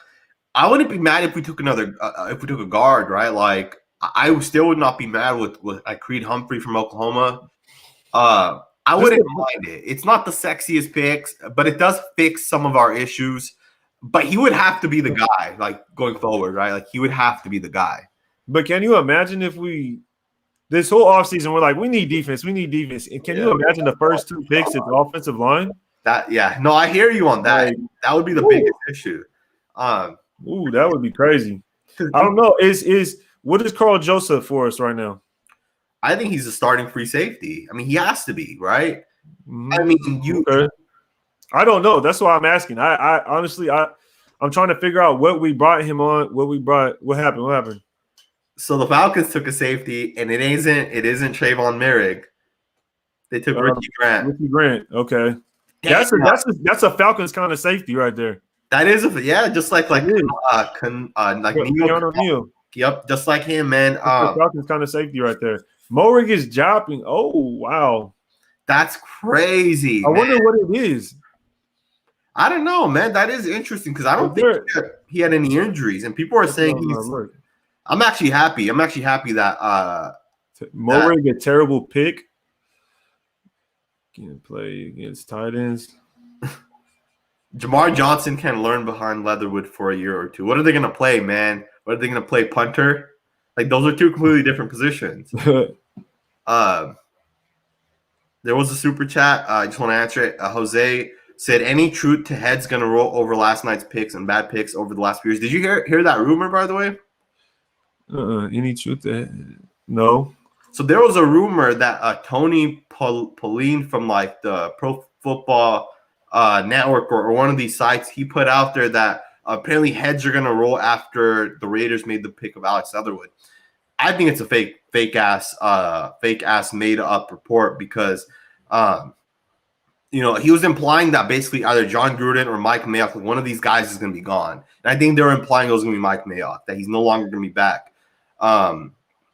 S1: wouldn't be mad if we took if we took a guard, right? Like, I still would not be mad with Creed Humphrey from Oklahoma. I wouldn't mind it. It's not the sexiest picks, but it does fix some of our issues. But he would have to be the guy, like, going forward, right? Like, he would have to be the guy.
S2: But can you imagine if this whole offseason, we're like, we need defense. And can you imagine the first 2 picks at the offensive line?
S1: No, I hear you on that. That would be the biggest issue.
S2: That would be crazy. I don't know. What is Carl Joseph for us right now?
S1: I think he's a starting free safety. I mean, he has to be, right? I mean,
S2: Okay. I don't know. That's why I'm asking. I honestly, I'm trying to figure out what we brought him on. What happened?
S1: So the Falcons took a safety, and it isn't Trevon Moehrig. They took Ricky Grant.
S2: Ricky Grant. Okay. That's a Falcons kind of safety right there.
S1: That is just like Neil. Yep, just like him, man.
S2: Falcons kind of safety right there. Moehrig is dropping. Oh wow,
S1: that's crazy.
S2: I wonder what it is.
S1: I don't know, man. That is interesting because I don't think he had any injuries, and people are saying I'm actually happy. I'm actually happy that
S2: Moehrig a terrible pick. Can't play against tight ends.
S1: Jamar Johnson can learn behind Leatherwood for a year or 2. What are they going to play, man? What are they going to play, punter? Like, those are 2 completely different positions. There was a super chat. I just want to answer it. Jose said, any truth to heads going to roll over last night's picks and bad picks over the last few years? Did you hear that rumor, by the way?
S2: Any truth to no.
S1: So there was a rumor that Tony Pauline from like the Pro Football Network or one of these sites, he put out there that Apparently, heads are gonna roll after the Raiders made the pick of Alex Leatherwood. I think it's a fake ass made up report because, he was implying that basically either John Gruden or Mike Mayock, one of these guys, is going to be gone. And I think they were implying it was going to be Mike Mayock, that he's no longer going to be back. But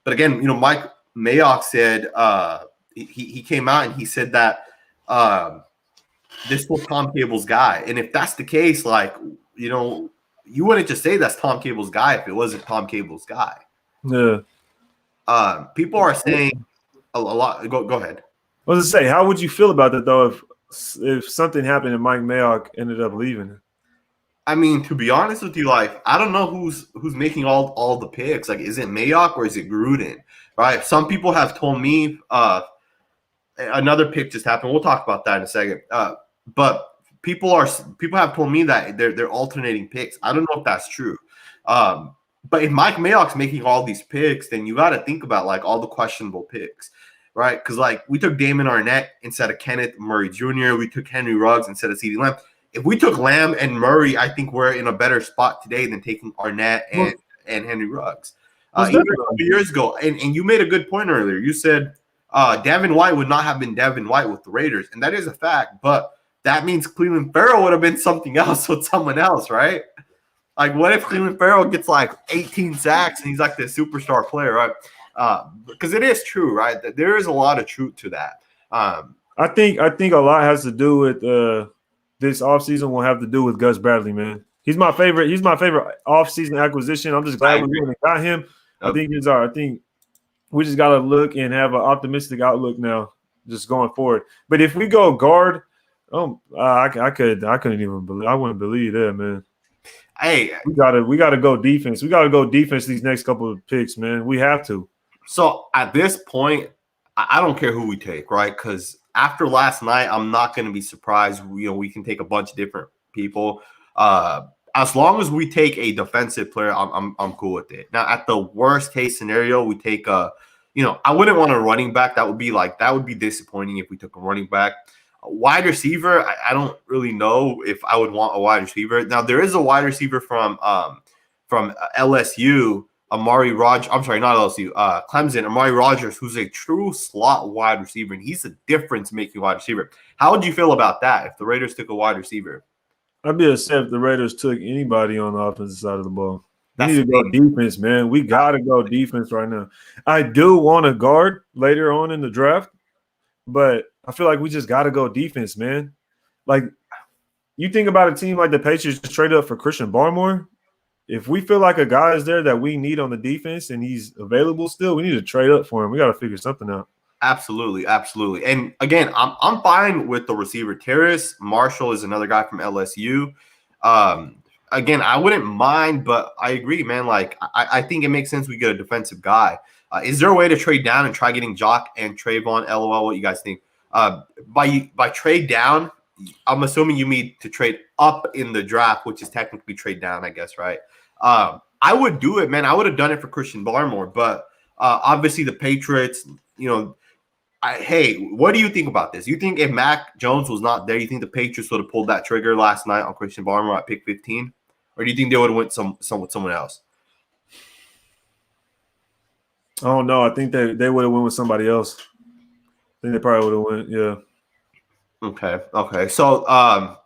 S1: again, Mike Mayock said he came out and he said that this was Tom Cable's guy. And if that's the case, you wouldn't just say that's Tom Cable's guy if it wasn't Tom Cable's guy.
S2: Yeah.
S1: People are saying a lot. Go ahead.
S2: I was to say, how would you feel about that though if something happened and Mike Mayock ended up leaving?
S1: I mean, to be honest with you, I don't know who's making all the picks. Is it Mayock or is it Gruden? Right? Some people have told me another pick just happened. We'll talk about that in a second. But people have told me that they're alternating picks. I don't know if that's true. But if Mike Mayock's making all these picks, then you got to think about all the questionable picks, right? Because we took Damon Arnett instead of Kenneth Murray Jr. We took Henry Ruggs instead of CeeDee Lamb. If we took Lamb and Murray, I think we're in a better spot today than taking Arnett and Henry Ruggs. Even a couple years ago, and you made a good point earlier. You said Devin White would not have been Devin White with the Raiders, and that is a fact. But that means Cleveland Farrell would have been something else with someone else, right? What if Cleveland Farrell gets 18 sacks and he's the superstar player, right? Because it is true, right? There is a lot of truth to that.
S2: I think a lot has to do with this offseason will have to do with Gus Bradley, man. He's my favorite offseason acquisition. I'm just glad we got him. Okay. I think we just got to look and have an optimistic outlook now, just going forward. But if we go guard, I couldn't even believe. I wouldn't believe that, man.
S1: Hey,
S2: we gotta go defense. We gotta go defense these next couple of picks, man. We have to.
S1: So at this point, I don't care who we take, right? Because after last night, I'm not going to be surprised. We can take a bunch of different people. As long as we take a defensive player, I'm cool with it. Now, at the worst case scenario, we take I wouldn't want a running back. That would be disappointing if we took a running back. A wide receiver, I don't really know if I would want a wide receiver. Now, there is a wide receiver from LSU, Amari Rogers. I'm sorry, not LSU. Clemson, Amari Rogers, who's a true slot wide receiver, and he's a difference-making wide receiver. How would you feel about that if the Raiders took a wide receiver?
S2: I'd be upset if the Raiders took anybody on the offensive side of the ball. We need to go defense, man. We got to go defense right now. I do want a guard later on in the draft, but I feel like we just got to go defense, man. You think about a team like the Patriots just trade up for Christian Barmore. If we feel like a guy is there that we need on the defense and he's available still, we need to trade up for him. We got to figure something out.
S1: Absolutely, absolutely. And again, I'm fine with the receiver. Terrace Marshall is another guy from LSU. Again, I wouldn't mind, but I agree, man. I think it makes sense we get a defensive guy. Is there a way to trade down and try getting Jock and Trevon? LOL, what you guys think? By trade down, I'm assuming you mean to trade up in the draft, which is technically trade down, I guess, right? I would do it, man. I would have done it for Christian Barmore, but obviously the Patriots, hey, what do you think about this? You think if Mac Jones was not there, you think the Patriots would have pulled that trigger last night on Christian Barmore at pick 15? Or do you think they would have went with someone else?
S2: I don't know. I think they would have went with somebody else. I think they probably would have went, yeah.
S1: Okay. So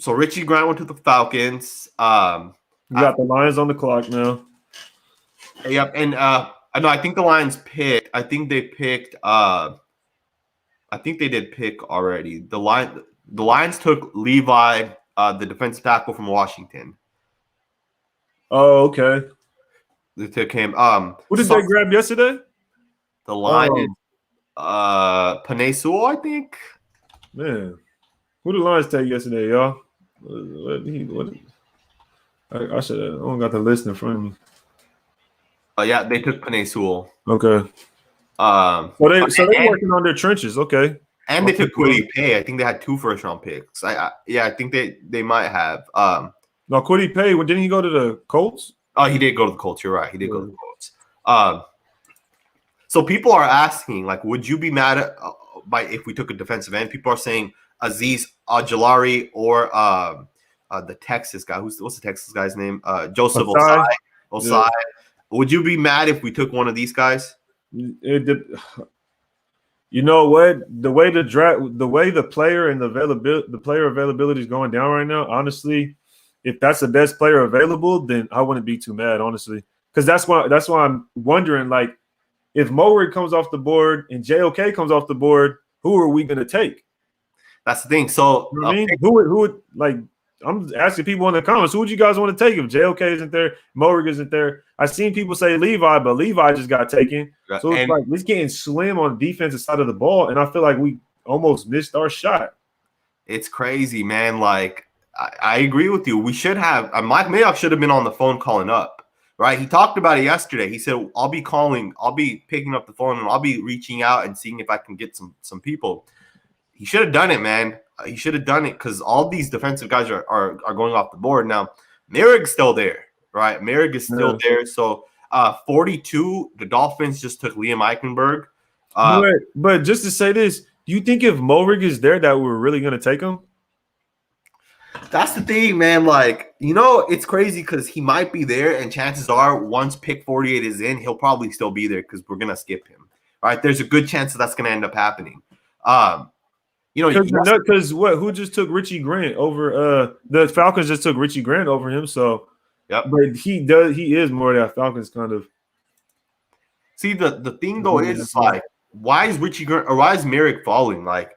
S1: Richie Grant went to the Falcons.
S2: You got the Lions on the clock now.
S1: Yep, and I think the Lions picked. I think they picked. I think they did pick already. The Lions took Levi, the defensive tackle from Washington.
S2: Oh, okay.
S1: They took him.
S2: Who did they grab yesterday?
S1: The Lions. Panay Sewell, I think.
S2: Man, who did the Lions take yesterday, y'all? I should. I don't got the list in front of me.
S1: Yeah, they took Panay Sewell.
S2: Okay. So they're working on their trenches. Okay.
S1: And they took Kwity Paye. I think they had 2 first-round picks. I think they might have.
S2: No, Kwity Paye. Didn't he go to the Colts?
S1: Oh, he did go to the Colts. You're right. He did go to the Colts. So people are asking, would you be mad if we took a defensive end? People are saying Azeez Ojulari or the Texas guy. What's the Texas guy's name? Joseph
S2: Osai.
S1: Osai.
S2: Yeah.
S1: Would you be mad if we took one of these guys?
S2: You know what? The way the player and the player availability is going down right now. Honestly, if that's the best player available, then I wouldn't be too mad. Honestly, because that's why I'm wondering, like, if Moehrig comes off the board and JOK comes off the board, who are we going to take?
S1: That's the thing. So,
S2: You know what I mean? Who would like? I'm asking people in the comments, who would you guys want to take if JOK isn't there, Moehrig isn't there? I've seen people say Levi, but Levi just got taken. So it's like we're getting slim on the defensive side of the ball, and I feel like we almost missed our shot.
S1: It's crazy, man. Like, I agree with you. We should have Mike Mayock should have been on the phone calling up, right? He talked about it yesterday. He said, I'll be picking up the phone, and I'll be reaching out and seeing if I can get some people. He should have done it, man. He should have done it because all these defensive guys are going off the board. Now, Moehrig's still there, right? Moehrig is still there. So 42, the Dolphins just took Liam Eichenberg.
S2: But just to say this, do you think if Moehrig is there that we're really going to take him?
S1: That's the thing, man. Like, it's crazy because he might be there, and chances are once pick 48 is in, he'll probably still be there because we're going to skip him. All right, there's a good chance that's going to end up happening.
S2: Because who just took Richie Grant over the Falcons just took Richie Grant over him, so but he is more of that Falcons kind of.
S1: See, the thing though is like, why is Richie Grant or why is Moehrig falling? Like,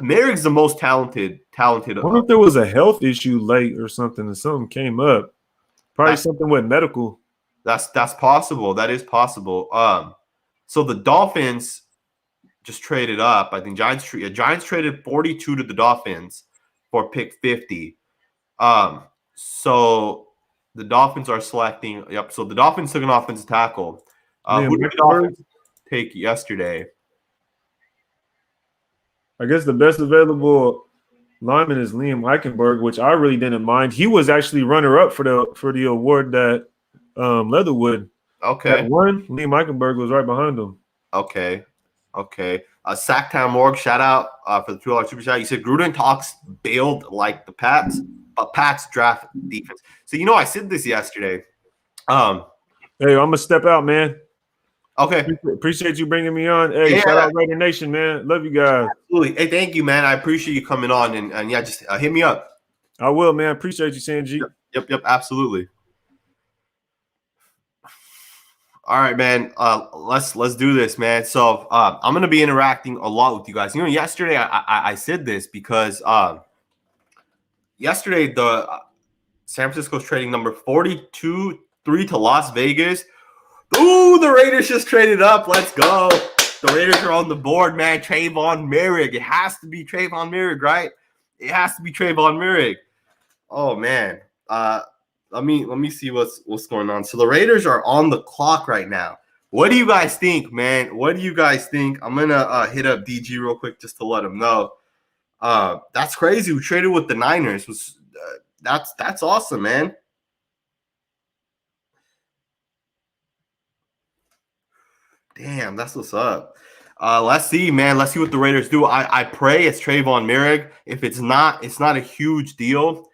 S1: Moehrig's the most talented.
S2: I wonder if there was a health issue late or something, and something came up. Probably something with medical.
S1: That's possible. That is possible. So the Dolphins just traded up. I think Giants traded 42 to the Dolphins for pick 50. So the Dolphins are selecting. Yep. So the Dolphins took an offensive tackle. Who did the Dolphins take yesterday?
S2: I guess the best available lineman is Liam Eichenberg, which I really didn't mind. He was actually runner-up for the award that Leatherwood had won. Liam Eichenberg was right behind him.
S1: Okay. Sacktown Morg, shout out for the $2 super chat. You said Gruden talks bailed like the Pats, but Pats draft defense. So I said this yesterday.
S2: Hey, I'm gonna step out, man.
S1: Okay.
S2: Appreciate you bringing me on. Hey, shout out Raider Nation, man. Love you guys.
S1: Absolutely. Hey, thank you, man. I appreciate you coming on and just hit me up.
S2: I will, man. Appreciate you, Sanjit.
S1: Yep. Absolutely. All right, man. Let's do this, man. So I'm gonna be interacting a lot with you guys. Yesterday I said this because yesterday the San Francisco's trading number 42-3 to Las Vegas. Ooh, the Raiders just traded up. Let's go. The Raiders are on the board, man. Trevon Moehrig. It has to be Trevon Moehrig, right? It has to be Trevon Moehrig. Oh man. Let me see what's going on. So the Raiders are on the clock right now. What do you guys think, man? What do you guys think? I'm gonna hit up DG real quick just to let him know. That's crazy. We traded with the Niners. That's awesome, man. Damn, that's what's up. Let's see, man. Let's see what the Raiders do. I pray it's Trevon Moehrig. If it's not a huge deal.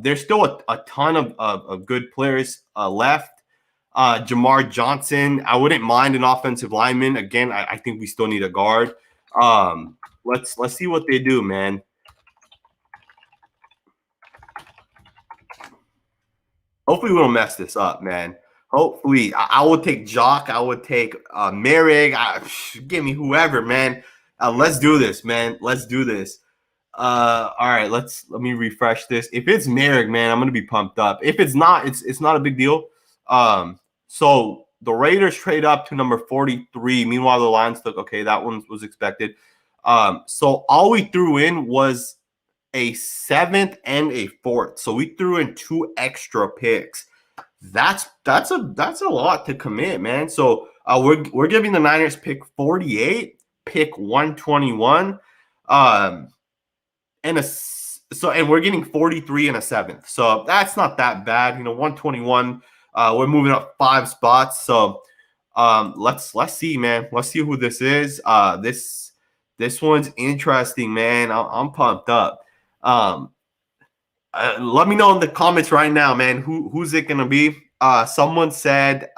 S1: There's still a ton of good players left. Jamar Johnson, I wouldn't mind an offensive lineman. Again, I think we still need a guard. Let's see what they do, man. Hopefully we don't mess this up, man. Hopefully, I would take Jock. I would take Moehrig. Give me whoever, man. Let's do this, man. Let's do this. All right, let me refresh this. If it's Moehrig, man, I'm gonna be pumped up. If it's not, it's not a big deal. So the Raiders trade up to number 43. Meanwhile, the Lions took that one was expected. So all we threw in was a 7th and a 4th. So we threw in 2 extra picks. That's a lot to commit, man. So we're giving the Niners pick 48, pick 121, and we're getting 43 and a 7th. So that's not that bad. 121. We're moving up 5 spots. So let's see, man. Let's see who this is. This one's interesting, man. I'm pumped up. Let me know in the comments right now, man. Who's it gonna be? Someone said.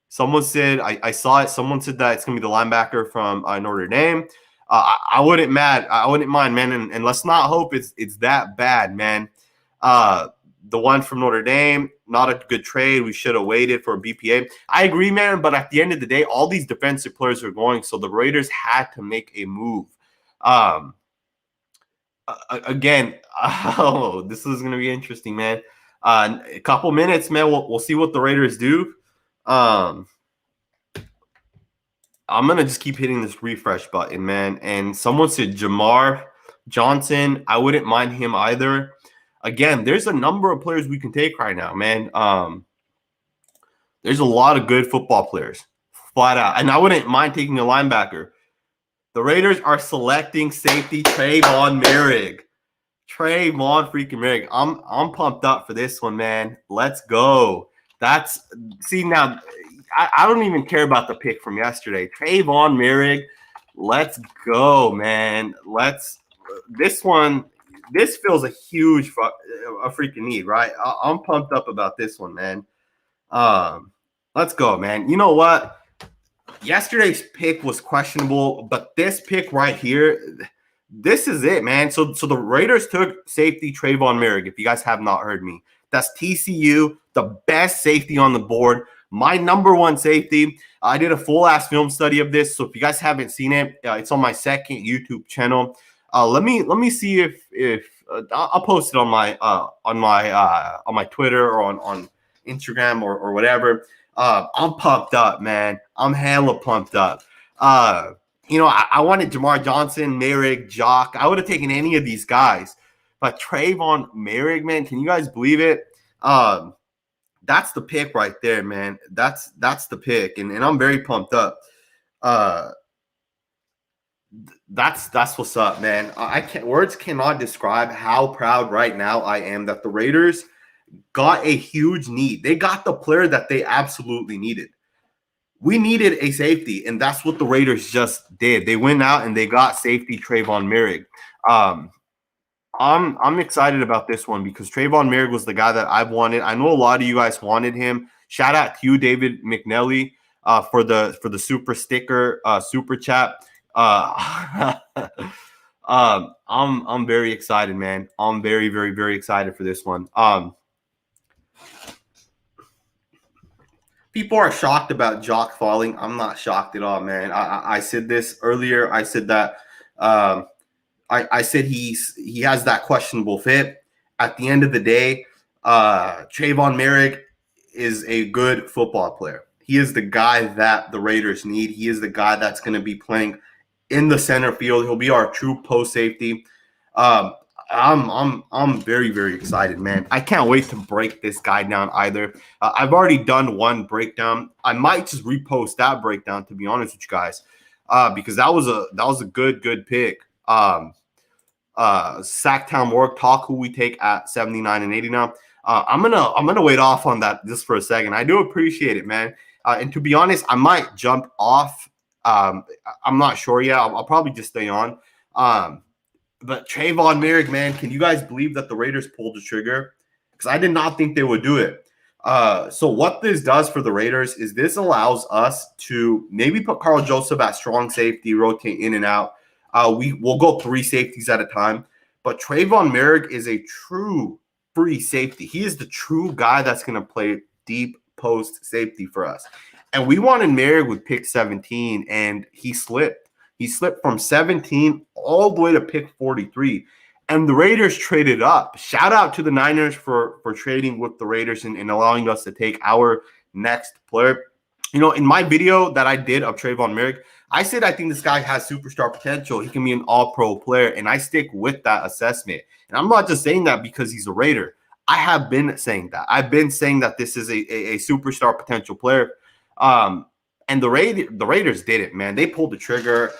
S1: Someone said I saw it. Someone said that it's gonna be the linebacker from Notre Dame. I wouldn't mad. I wouldn't mind, man. And let's not hope it's that bad, man. The one from Notre Dame, not a good trade. We should have waited for a BPA. I agree, man. But at the end of the day, all these defensive players are going, so the Raiders had to make a move. Again, oh, this is gonna be interesting, man. A couple minutes, man. We'll see what the Raiders do. I'm gonna just keep hitting this refresh button, man. And someone said Jamar Johnson. I wouldn't mind him either. Again, there's a number of players we can take right now, man. There's a lot of good football players, flat out. And I wouldn't mind taking a linebacker. The Raiders are selecting safety Trevon Moehrig. Trevon freaking Moehrig. I'm pumped up for this one, man. Let's go. Now I don't even care about the pick from yesterday. Trevon Moehrig. Let's go, man. This feels a huge freaking need, right? I'm pumped up about this one, man. Let's go, man. You know what? Yesterday's pick was questionable, but this pick right here, this is it, man. So the Raiders took safety Trevon Moehrig, if you guys have not heard me. That's TCU, the best safety on the board. My number one safety. I did a full-ass film study of this, so if you guys haven't seen it, it's on my second YouTube channel. Let me see if I'll post it on my Twitter or on Instagram or whatever. I'm pumped up, man. I'm hella pumped up. I wanted Jamar Johnson, Moehrig, Jock. I would have taken any of these guys, but Trevon Moehrig, man, can you guys believe it? That's the pick right there, man. That's the pick, and I'm very pumped up. That's what's up, man. Words cannot describe how proud right now I am that the Raiders got a huge need. They got the player that they absolutely needed. We needed a safety, and that's what the Raiders just did. They went out and they got safety Trevon Moehrig. I'm excited about this one because Trevon Moehrig was the guy that I've wanted. I know a lot of you guys wanted him. Shout out to you, David McNelly, for the super sticker, super chat. I'm very excited, man. I'm very, very, very excited for this one. People are shocked about Jock falling. I'm not shocked at all, man. I said this earlier. I said that I said he has that questionable fit. At the end of the day, Trevon Moehrig is a good football player. He is the guy that the Raiders need. He is the guy that's going to be playing in the center field. He'll be our true post safety. I'm very, very excited, man. I can't wait to break this guy down either. I've already done one breakdown. I might just repost that breakdown, to be honest with you guys, because that was a good pick. Sacktown Work Talk, who we take at 79 and 80 now. I'm gonna wait off on that just for a second. I do appreciate it, man. And to be honest, I might jump off. I'm not sure yet. I'll probably just stay on. But Trevon Moehrig, man, can you guys believe that the Raiders pulled the trigger? Because I did not think they would do it. So what this does for the Raiders is this allows us to maybe put Carl Joseph at strong safety, rotate in and out. We'll go 3 safeties at a time. But Trevon Moehrig is a true free safety. He is the true guy that's going to play deep post safety for us. And we wanted Moehrig with pick 17, and he slipped. He slipped from 17 all the way to pick 43. And the Raiders traded up. Shout out to the Niners for trading with the Raiders and allowing us to take our next player. You know, in my video that I did of Trevon Moehrig, I said I think this guy has superstar potential. He can be an all-pro player, and I stick with that assessment. And I'm not just saying that because he's a Raider. I have been saying that. I've been saying that this is a superstar potential player. And the Raiders did it, man. They pulled the trigger.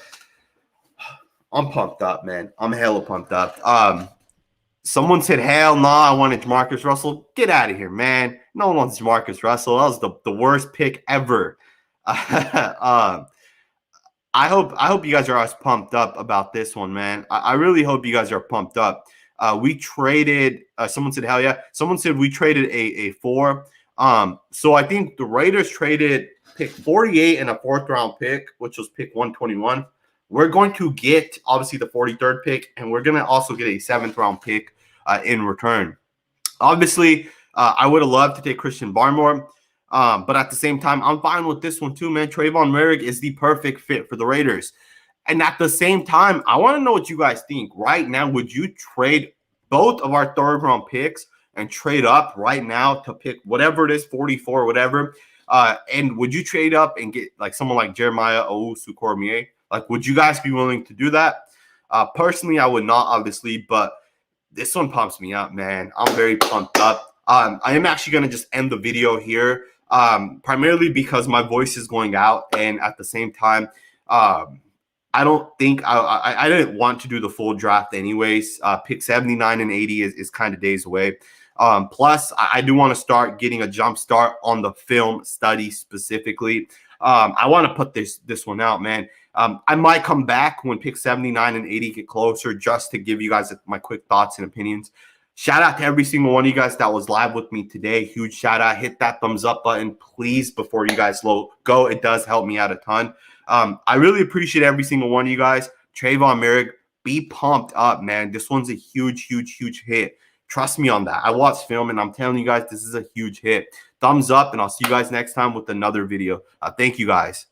S1: I'm pumped up, man. I'm hella pumped up. Someone said, hell no, I wanted Jamarcus Russell. Get out of here, man. No one wants Jamarcus Russell. That was the worst pick ever. I hope you guys are as pumped up about this one, man. I really hope you guys are pumped up. We traded. Someone said, "Hell yeah!" Someone said we traded a 4. So I think the Raiders traded pick 48 and a 4th round pick, which was pick 121. We're going to get obviously the 43rd pick, and we're going to also get a 7th round pick in return. Obviously, I would have loved to take Christian Barmore, but at the same time, I'm fine with this one too, man. Trevon Moehrig is the perfect fit for the Raiders. And at the same time, I want to know what you guys think. Right now, would you trade both of our 3rd round picks and trade up right now to pick whatever it is, 44, whatever? And would you trade up and get like someone like Jeremiah Owusu-Koramoah? Like, would you guys be willing to do that? Personally, I would not, obviously, but this one pumps me up, man. I'm very pumped up. I am actually going to just end the video here, primarily because my voice is going out, and at the same time, I don't think I didn't want to do the full draft anyways. Pick 79 and 80 is kind of days away. Plus, I do want to start getting a jump start on the film study specifically. I want to put this one out, man. I might come back when pick 79 and 80 get closer just to give you guys my quick thoughts and opinions. Shout out to every single one of you guys that was live with me today. Huge shout out. Hit that thumbs up button, please, before you guys go. It does help me out a ton. I really appreciate every single one of you guys. Trevon Moehrig, be pumped up, man. This one's a huge, huge, huge hit. Trust me on that. I watched film, and I'm telling you guys, this is a huge hit. Thumbs up, and I'll see you guys next time with another video. Thank you, guys.